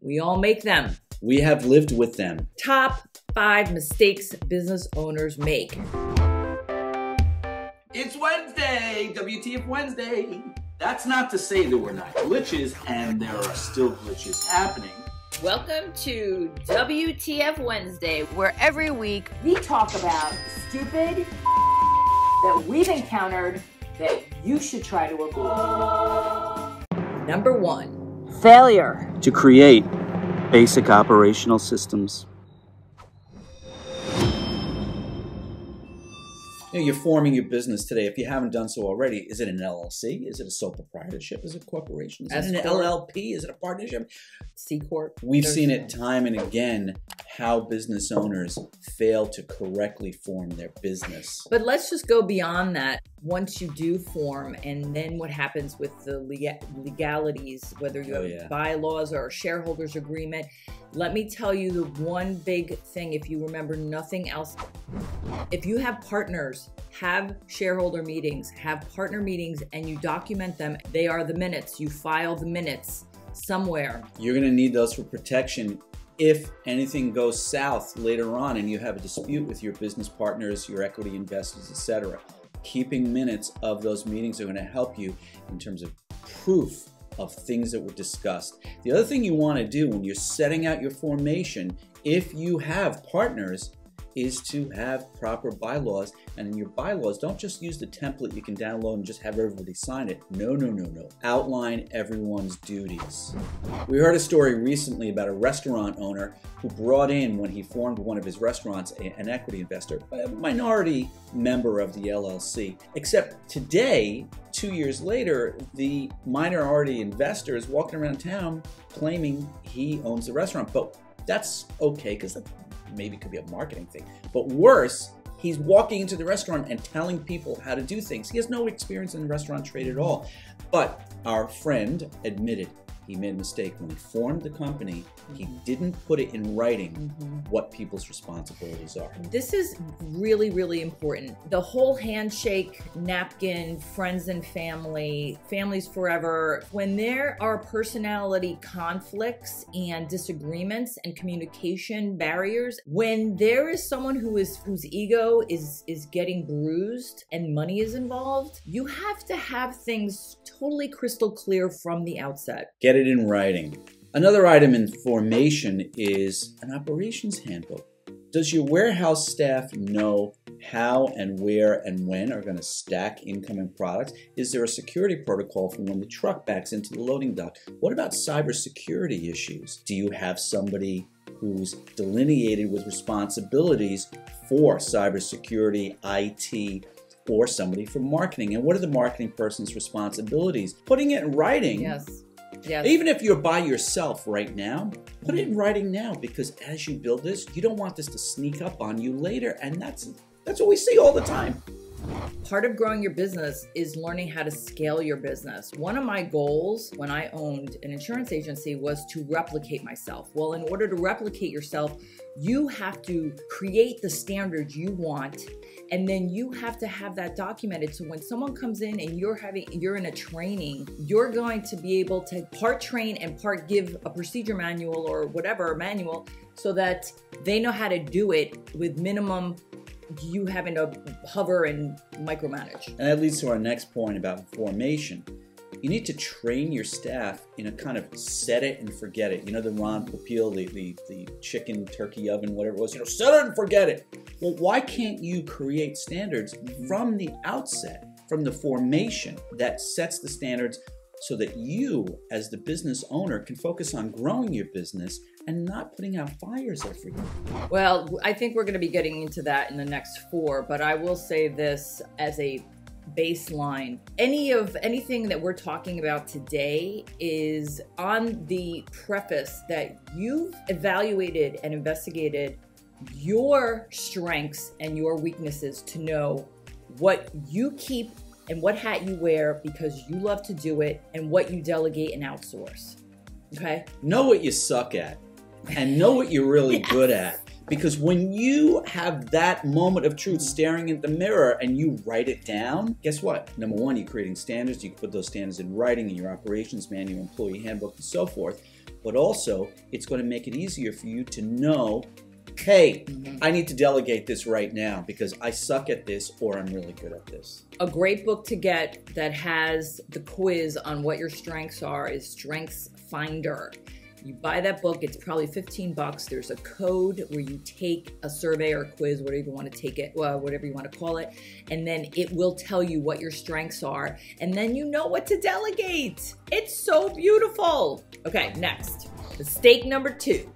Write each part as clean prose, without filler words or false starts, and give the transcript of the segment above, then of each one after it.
We all make them. We have lived with them. Top 5 mistakes business owners make. It's Wednesday, WTF Wednesday. That's not to say there were not glitches, and there are still glitches happening. Welcome to WTF Wednesday, where every week we talk about stupid that we've encountered that you should try to avoid. Number 1, failure. To create basic operational systems. You're forming your business today. If you haven't done so already, is it an LLC? Is it a sole proprietorship? Is it a corporation? Is it an LLP? Is it a partnership? C-Corp. We've seen it time and again how business owners fail to correctly form their business. But let's just go beyond that. Once you do form, and then what happens with the legalities, whether you have bylaws or a shareholders agreement. Let me tell you the one big thing, if you remember nothing else. If you have partners, have shareholder meetings, have partner meetings, and you document them, they are the minutes. You file the minutes somewhere. You're going to need those for protection if anything goes south later on and you have a dispute with your business partners, your equity investors, etc. Keeping minutes of those meetings are going to help you in terms of proof of things that were discussed. The other thing you want to do when you're setting out your formation, if you have partners, is to have proper bylaws. And in your bylaws, don't just use the template you can download and just have everybody sign it. No. Outline everyone's duties. We heard a story recently about a restaurant owner who brought in, when he formed one of his restaurants, an equity investor, a minority member of the LLC. Except today, 2 years later, the minority investor is walking around town claiming he owns the restaurant. But that's okay, because that maybe could be a marketing thing. But worse, he's walking into the restaurant and telling people how to do things. He has no experience in the restaurant trade at all. But our friend admitted he made a mistake. When he formed the company, he didn't put it in writing what people's responsibilities are. This is really, really important. The whole handshake, napkin, friends and family, families forever. When there are personality conflicts and disagreements and communication barriers, when there is someone whose ego is getting bruised and money is involved, you have to have things totally crystal clear from the outset. Get it in writing. Another item in formation is an operations handbook. Does your warehouse staff know how and where and when are going to stack incoming products? Is there a security protocol for when the truck backs into the loading dock? What about cybersecurity issues? Do you have somebody who's delineated with responsibilities for cybersecurity, IT, or somebody for marketing? And what are the marketing person's responsibilities? Putting it in writing. Yes. Even if you're by yourself right now, put it in writing now, because as you build this, you don't want this to sneak up on you later. And that's what we see all the time. Part of growing your business is learning how to scale your business. One of my goals when I owned an insurance agency was to replicate myself. Well, in order to replicate yourself, you have to create the standards you want, and then you have to have that documented. So when someone comes in and you're in a training, you're going to be able to part train and part give a procedure manual or whatever manual, so that they know how to do it with minimum you having to hover and micromanage. And that leads to our next point about formation. You need to train your staff in a kind of set it and forget it. You know the Ron Popeil, the chicken turkey oven, whatever it was, set it and forget it. Well, why can't you create standards from the outset, from the formation that sets the standards, so that you, as the business owner, can focus on growing your business and not putting out fires every day? Well, I think we're going to be getting into that in the next 4, but I will say this as a baseline. Anything that we're talking about today is on the preface that you've evaluated and investigated your strengths and your weaknesses to know what you keep and what hat you wear because you love to do it, and what you delegate and outsource. Okay? Know what you suck at and know what you're really good at. Because when you have that moment of truth staring in the mirror and you write it down, guess what? Number one, you're creating standards. You can put those standards in writing in your operations manual, employee handbook, and so forth. but also it's going to make it easier for you to know, hey, I need to delegate this right now because I suck at this or I'm really good at this. A great book to get that has the quiz on what your strengths are is Strengths Finder. You buy that book, it's probably $15. There's a code where you take a survey or a quiz, whatever you want to take it, well, whatever you want to call it, and then it will tell you what your strengths are, and then you know what to delegate. It's so beautiful. Okay, next, mistake number 2.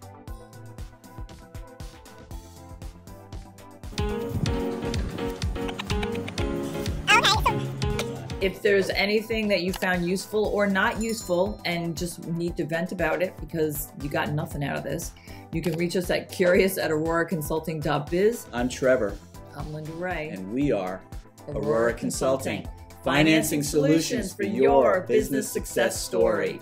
If there's anything that you found useful or not useful and just need to vent about it because you got nothing out of this, you can reach us at curious@auroraconsulting.biz. I'm Trevor. I'm Linda Ray. And we are Aurora Consulting. Financing solutions for your business success story.